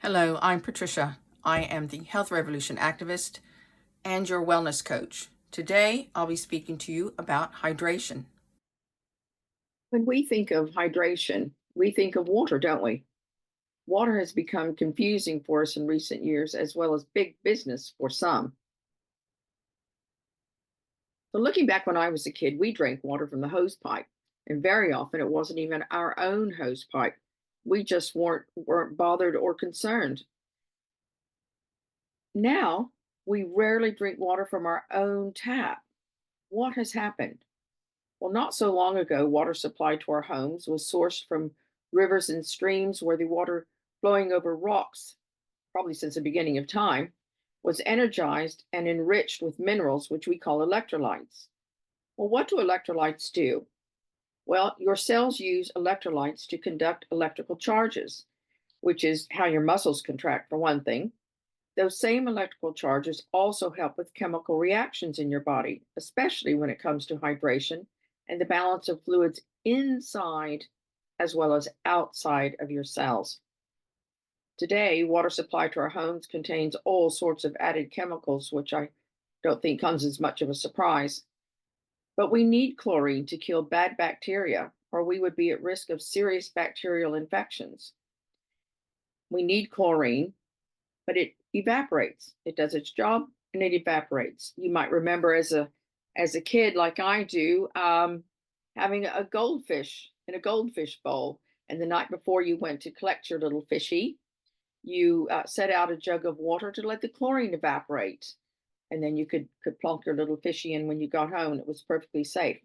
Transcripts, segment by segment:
Hello, I'm Patricia. I am the Health Revolution activist and your wellness coach. Today, I'll be speaking to you about hydration. When we think of hydration, we think of water, don't we? Water has become confusing for us in recent years, as well as big business for some. So, looking back when I was a kid, we drank water from the hose pipe, and very often it wasn't even our own hose pipe. We just weren't bothered or concerned. Now, we rarely drink water from our own tap. What has happened? Well, not so long ago, water supply to our homes was sourced from rivers and streams where the water flowing over rocks, probably since the beginning of time, was energized and enriched with minerals, which we call electrolytes. Well, what do electrolytes do? Well, your cells use electrolytes to conduct electrical charges, which is how your muscles contract, for one thing. Those same electrical charges also help with chemical reactions in your body, especially when it comes to hydration and the balance of fluids inside as well as outside of your cells. Today, water supply to our homes contains all sorts of added chemicals, which I don't think comes as much of a surprise. But we need chlorine to kill bad bacteria, or we would be at risk of serious bacterial infections. We need chlorine, but it evaporates. It does its job and it evaporates. You might remember as a kid, like I do, having a goldfish in a goldfish bowl, and the night before you went to collect your little fishy, you set out a jug of water to let the chlorine evaporate, and then you could plunk your little fishy in when you got home, and it was perfectly safe.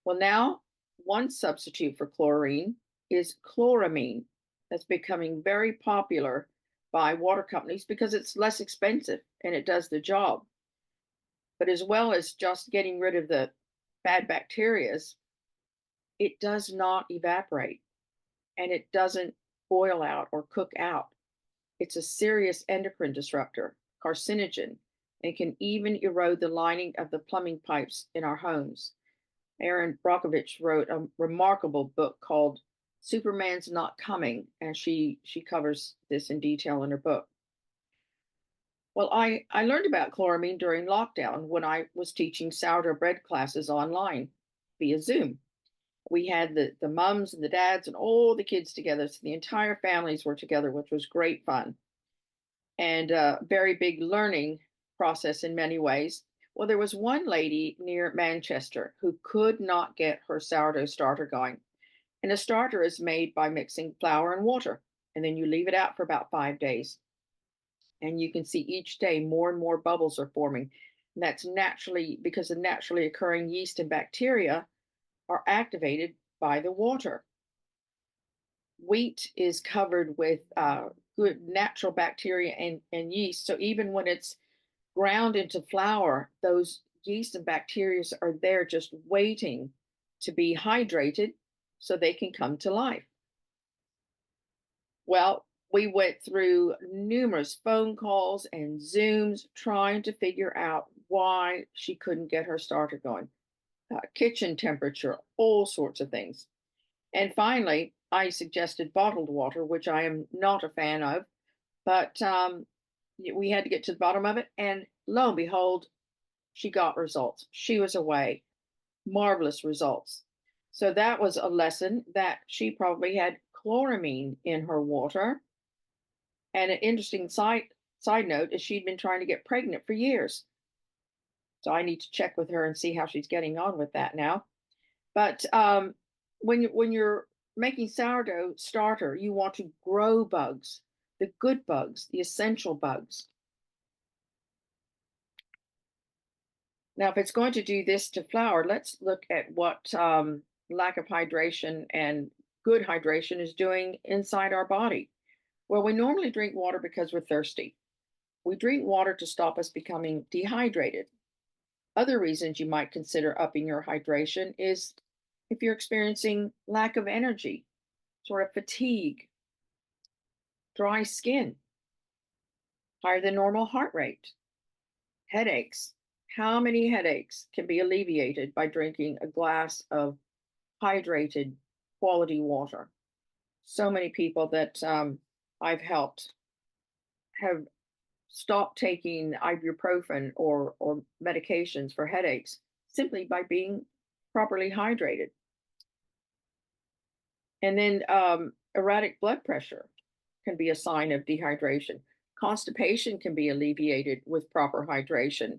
Well, now one substitute for chlorine is chloramine. That's becoming very popular by water companies because it's less expensive and it does the job. But as well as just getting rid of the bad bacterias, it does not evaporate and it doesn't boil out or cook out. It's a serious endocrine disruptor, carcinogen, and can even erode the lining of the plumbing pipes in our homes. Erin Brockovich wrote a remarkable book called Superman's Not Coming, and she covers this in detail in her book. Well, I learned about chloramine during lockdown when I was teaching sourdough bread classes online via Zoom. We had the mums and the dads and all the kids together, so the entire families were together, which was great fun and a very big learning process in many ways. Well, there was one lady near Manchester who could not get her sourdough starter going. And a starter is made by mixing flour and water, and then you leave it out for about 5 days. And you can see each day more and more bubbles are forming. And that's naturally because the naturally occurring yeast and bacteria are activated by the water. Wheat is covered with good natural bacteria and yeast. So even when it's ground into flour, those yeast and bacteria are there just waiting to be hydrated so they can come to life. Well, we went through numerous phone calls and Zooms trying to figure out why she couldn't get her starter going. Kitchen temperature, all sorts of things. And finally, I suggested bottled water, which I am not a fan of, but we had to get to the bottom of it. And lo and behold, she got results. She was away. Marvelous results. So that was a lesson that she probably had chloramine in her water. And an interesting side note is she'd been trying to get pregnant for years. So I need to check with her and see how she's getting on with that now. But when you're making sourdough starter, you want to grow bugs, the good bugs, the essential bugs. Now, if it's going to do this to flour, let's look at what lack of hydration and good hydration is doing inside our body. Well, we normally drink water because we're thirsty. We drink water to stop us becoming dehydrated. Other reasons you might consider upping your hydration is if you're experiencing lack of energy, sort of fatigue, dry skin, higher than normal heart rate, headaches. How many headaches can be alleviated by drinking a glass of hydrated quality water? So many people that I've helped have stopped taking ibuprofen or medications for headaches simply by being properly hydrated. And then erratic blood pressure can be a sign of dehydration. Constipation can be alleviated with proper hydration,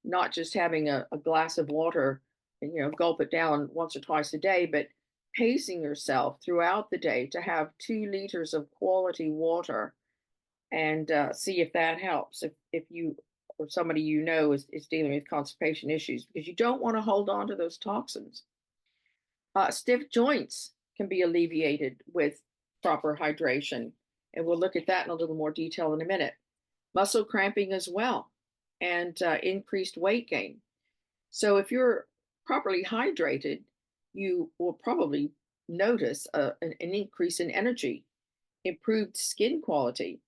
not just having a glass of water and gulp it down once or twice a day, but pacing yourself throughout the day to have 2 liters of quality water and see if that helps. If you or somebody is dealing with constipation issues, because you don't want to hold on to those toxins. Stiff joints can be alleviated with proper hydration, and we'll look at that in a little more detail in a minute. Muscle cramping as well, and increased weight gain. So, if you're properly hydrated, you will probably notice an increase in energy, improved skin quality,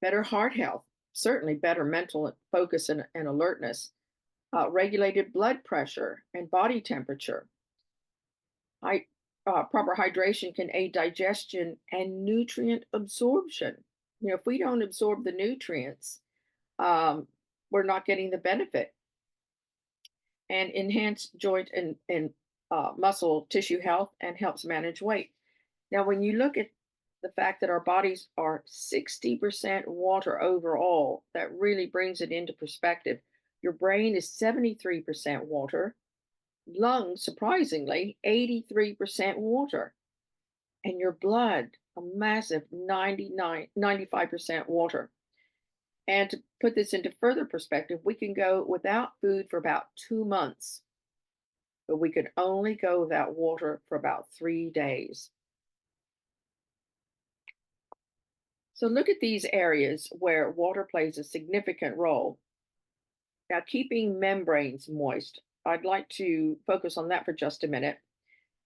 better heart health, certainly better mental focus and alertness, regulated blood pressure and body temperature. I, Proper hydration can aid digestion and nutrient absorption. If we don't absorb the nutrients, um, we're not getting the benefit. And enhance joint and muscle tissue health and helps manage weight. Now, when you look at the fact that our bodies are 60% water overall, that really brings it into perspective. Your brain is 73% water, lungs, surprisingly, 83% water, and your blood, a massive 95% water. And to put this into further perspective, we can go without food for about 2 months, but we could only go without water for about 3 days. So look at these areas where water plays a significant role. Now, keeping membranes moist, I'd like to focus on that for just a minute.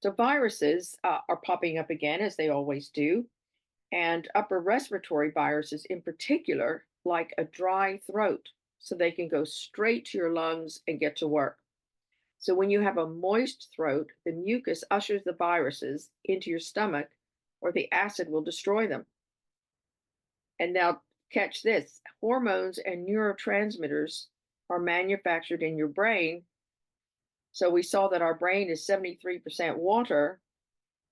So, viruses are popping up again, as they always do, and upper respiratory viruses in particular, like a dry throat, so they can go straight to your lungs and get to work. So, when you have a moist throat, the mucus ushers the viruses into your stomach, or the acid will destroy them. And now, catch this, hormones and neurotransmitters are manufactured in your brain. So, we saw that our brain is 73% water.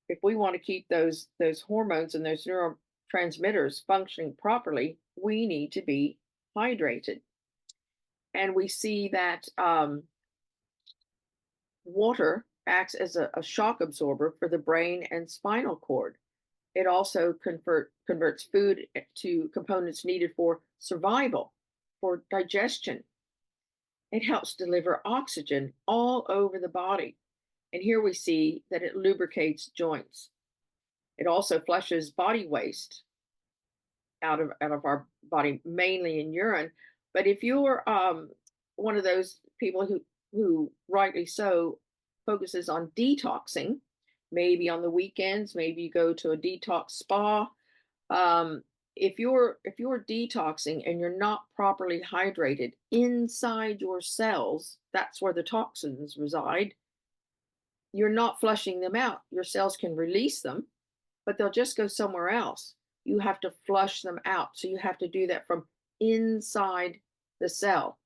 If we want to keep those hormones and those neurotransmitters functioning properly, we need to be hydrated. And we see that water acts as a shock absorber for the brain and spinal cord. It also converts food to components needed for survival, for digestion. It helps deliver oxygen all over the body. And here we see that it lubricates joints. It also flushes body waste out of our body, mainly in urine. But if you're one of those people who rightly so focuses on detoxing, maybe on the weekends, maybe you go to a detox spa. If you're detoxing and you're not properly hydrated inside your cells, that's where the toxins reside. You're not flushing them out. Your cells can release them, but they'll just go somewhere else. You have to flush them out. So you have to do that from inside the cell.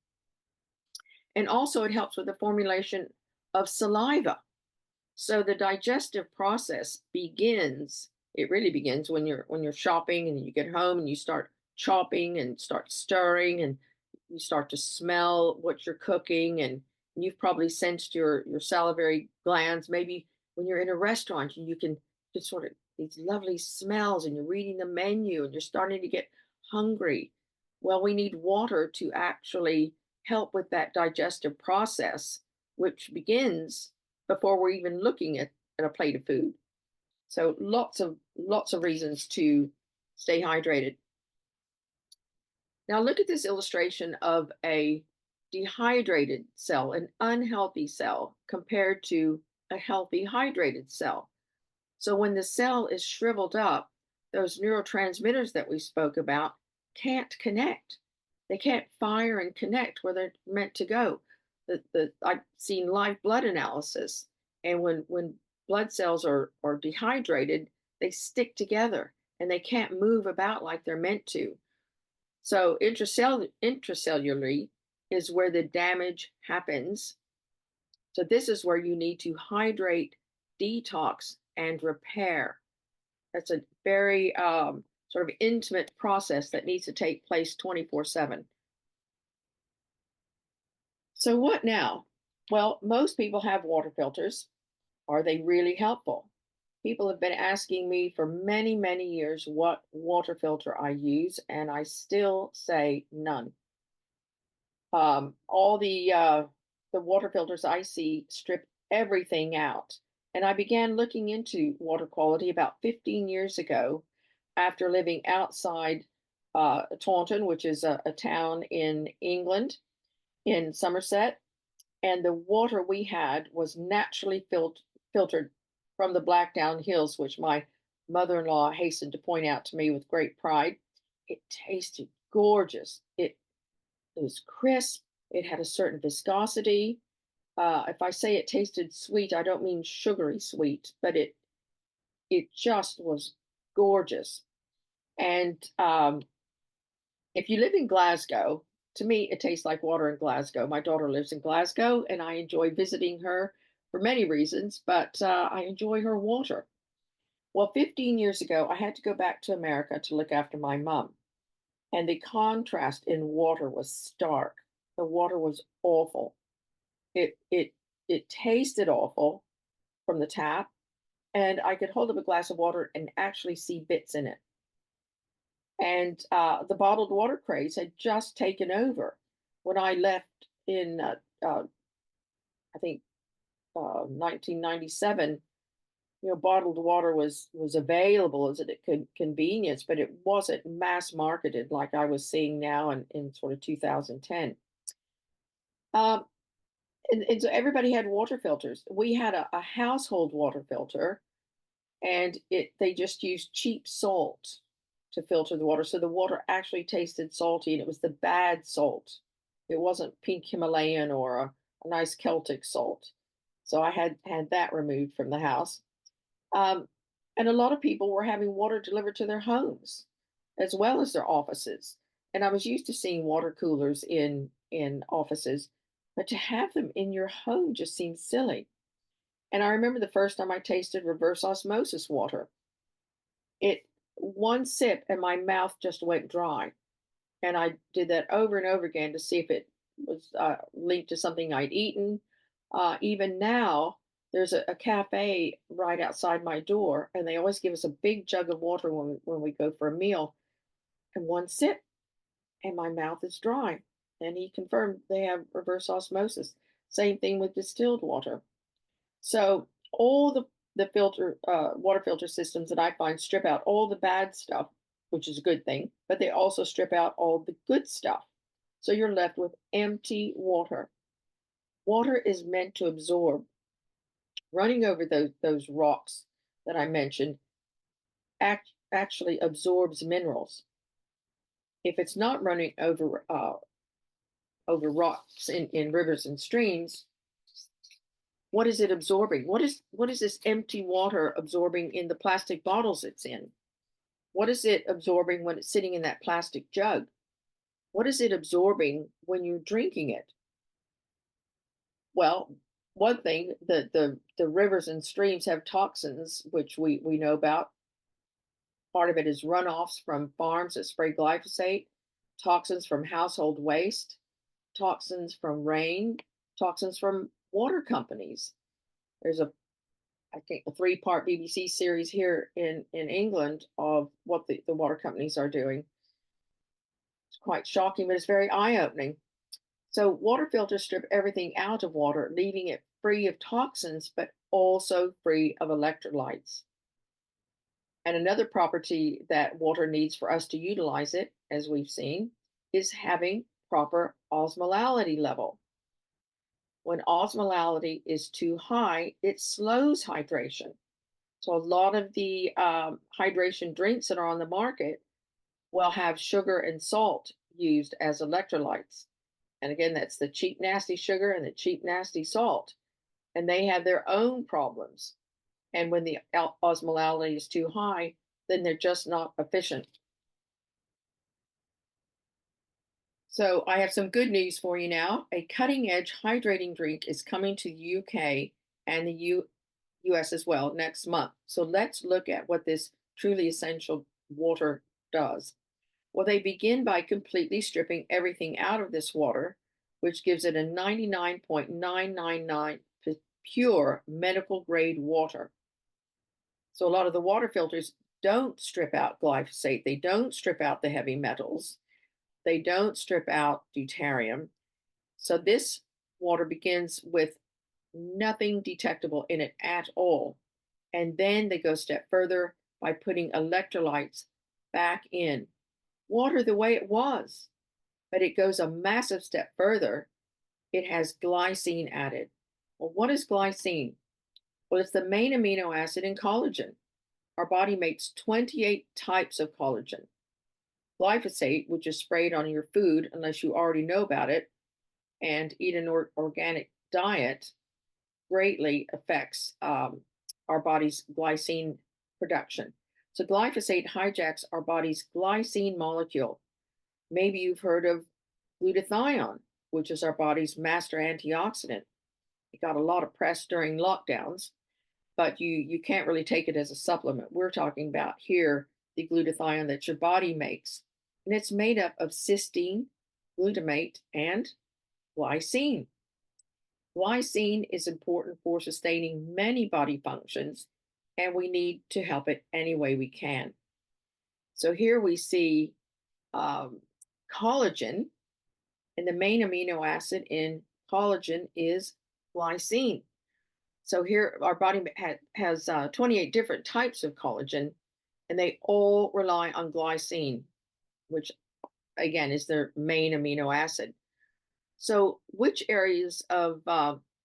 And also, it helps with the formulation of saliva. So the digestive process begins, it really begins when you're shopping and you get home and you start chopping and start stirring and you start to smell what you're cooking, and you've probably sensed your salivary glands. Maybe when you're in a restaurant and you can just sort of these lovely smells and you're reading the menu and you're starting to get hungry. Well, we need water to actually help with that digestive process, which begins before we're even looking at a plate of food. So lots of reasons to stay hydrated. Now look at this illustration of a dehydrated cell, an unhealthy cell, compared to a healthy hydrated cell. So when the cell is shriveled up, those neurotransmitters that we spoke about can't connect. They can't fire and connect where they're meant to go. I've seen live blood analysis, and when blood cells are dehydrated, they stick together and they can't move about like they're meant to. So intracellularly is where the damage happens. So this is where you need to hydrate, detox, and repair. That's a very sort of intimate process that needs to take place 24/7. So what now? Well, most people have water filters. Are they really helpful? People have been asking me for many, many years what water filter I use, and I still say none. All the water filters I see strip everything out. And I began looking into water quality about 15 years ago after living outside Taunton, which is a town in England, in Somerset. And the water we had was naturally filtered from the Blackdown Hills, which my mother in law hastened to point out to me with great pride. It tasted gorgeous. It was crisp. It had a certain viscosity. If I say it tasted sweet, I don't mean sugary sweet, but it just was gorgeous. And if you live in Glasgow, to me, it tastes like water in Glasgow. My daughter lives in Glasgow, and I enjoy visiting her for many reasons, but I enjoy her water. Well, 15 years ago, I had to go back to America to look after my mom, and the contrast in water was stark. The water was awful. It tasted awful from the tap, and I could hold up a glass of water and actually see bits in it. And the bottled water craze had just taken over. When I left in, I think, 1997, bottled water was available as a convenience, but it wasn't mass marketed like I was seeing now in sort of 2010. Um, and so everybody had water filters. We had a household water filter, and they just used cheap salt to filter the water. So the water actually tasted salty, and it was the bad salt. It wasn't pink Himalayan or a nice Celtic salt. So I had that removed from the house. Um, and a lot of people were having water delivered to their homes as well as their offices. And I was used to seeing water coolers in offices, but to have them in your home just seems silly. And I remember the first time I tasted reverse osmosis water. It one sip and my mouth just went dry. And I did that over and over again to see if it was linked to something I'd eaten. Even now, there's a cafe right outside my door, and they always give us a big jug of water when we go for a meal. And one sip, and my mouth is dry. And he confirmed they have reverse osmosis. Same thing with distilled water. So all the filter water filter systems that I find strip out all the bad stuff, which is a good thing, but they also strip out all the good stuff. So you're left with empty water. Water is meant to absorb. Running over those rocks that I mentioned actually absorbs minerals. If it's not running over rocks in rivers and streams, what is it absorbing? What is this empty water absorbing in the plastic bottles it's in? What is it absorbing when it's sitting in that plastic jug? What is it absorbing when you're drinking it? Well, one thing, the rivers and streams have toxins, which we know about. Part of it is runoffs from farms that spray glyphosate, toxins from household waste, toxins from rain, toxins from water companies. There's I think a three-part BBC series here in England of what the water companies are doing. It's quite shocking, but it's very eye-opening. So water filters strip everything out of water, leaving it free of toxins, but also free of electrolytes. And another property that water needs for us to utilize it, as we've seen, is having proper osmolality level. When osmolality is too high, it slows hydration. So a lot of the hydration drinks that are on the market will have sugar and salt used as electrolytes. And again, that's the cheap, nasty sugar and the cheap, nasty salt. And they have their own problems. And when the osmolality is too high, then they're just not efficient. So I have some good news for you now. A cutting edge hydrating drink is coming to the UK and the US as well next month. So let's look at what this truly essential water does. Well, they begin by completely stripping everything out of this water, which gives it a 99.999 pure medical grade water. So a lot of the water filters don't strip out glyphosate, they don't strip out the heavy metals, they don't strip out deuterium. So this water begins with nothing detectable in it at all. And then they go a step further by putting electrolytes back in. Water the way it was, but it goes a massive step further. It has glycine added. Well, what is glycine? Well, it's the main amino acid in collagen. Our body makes 28 types of collagen. Glyphosate, which is sprayed on your food unless you already know about it and eat an organic diet, greatly affects our body's glycine production. So glyphosate hijacks our body's glycine molecule. Maybe you've heard of glutathione, which is our body's master antioxidant. It got a lot of press during lockdowns, but you can't really take it as a supplement. We're talking about here the glutathione that your body makes. And it's made up of cysteine, glutamate, and glycine. Glycine is important for sustaining many body functions, and we need to help it any way we can. So here we see collagen, and the main amino acid in collagen is glycine. So here our body has 28 different types of collagen, and they all rely on glycine, which again is their main amino acid. So which areas of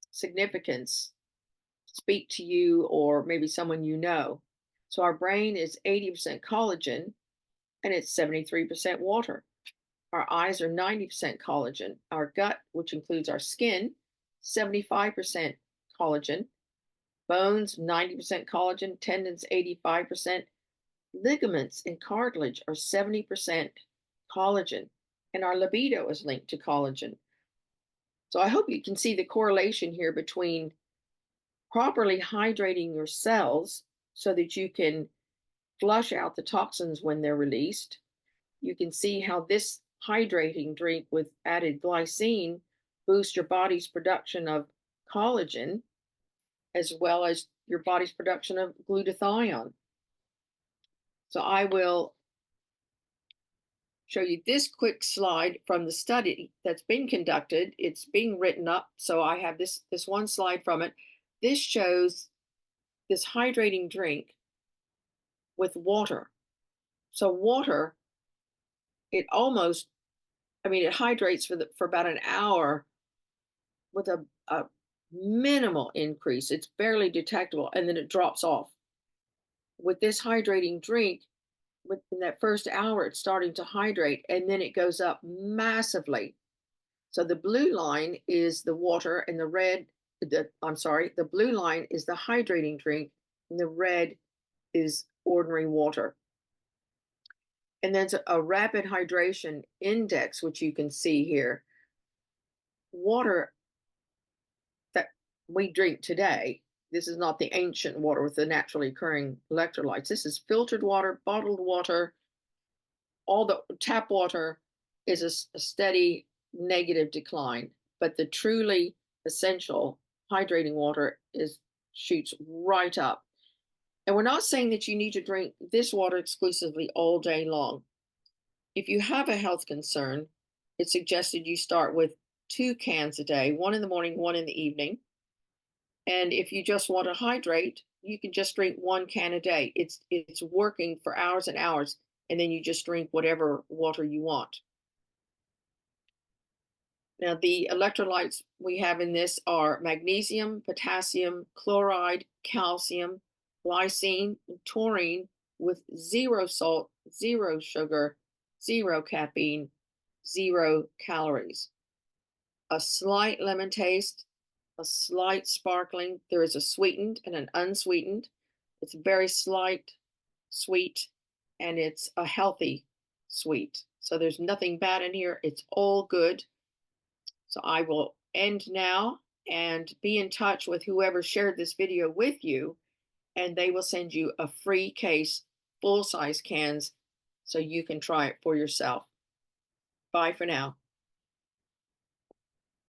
significance speak to you or maybe someone you know? So our brain is 80% collagen and it's 73% water. Our eyes are 90% collagen. Our gut, which includes our skin, 75% collagen. Bones, 90% collagen. Tendons, 85%. Ligaments and cartilage are 70% collagen. And our libido is linked to collagen. So I hope you can see the correlation here between properly hydrating your cells so that you can flush out the toxins when they're released. You can see how this hydrating drink with added glycine boosts your body's production of collagen as well as your body's production of glutathione. So I will show you this quick slide from the study that's been conducted. It's being written up, so I have this one slide from it. This shows this hydrating drink with water. So water, it almost, it hydrates for about an hour with a minimal increase. It's barely detectable, and then it drops off. With this hydrating drink, within that first hour, it's starting to hydrate, and then it goes up massively. So the blue line is the water, and the blue line is the hydrating drink, and the red is ordinary water. And then a rapid hydration index, which you can see here. Water that we drink today, this is not the ancient water with the naturally occurring electrolytes. This is filtered water, bottled water. All the tap water is a steady negative decline, but the truly essential hydrating water shoots right up. And we're not saying that you need to drink this water exclusively all day long. If you have a health concern, it's suggested you start with 2 cans a day, one in the morning, one in the evening. And if you just want to hydrate, you can just drink 1 can a day. It's working for hours and hours, and then you just drink whatever water you want. Now, the electrolytes we have in this are magnesium, potassium, chloride, calcium, glycine, and taurine with 0 salt, 0 sugar, 0 caffeine, 0 calories. A slight lemon taste, a slight sparkling. There is a sweetened and an unsweetened. It's very slight, sweet, and it's a healthy sweet. So there's nothing bad in here. It's all good. So I will end now and be in touch with whoever shared this video with you, and they will send you a free case, full size cans, so you can try it for yourself. Bye for now.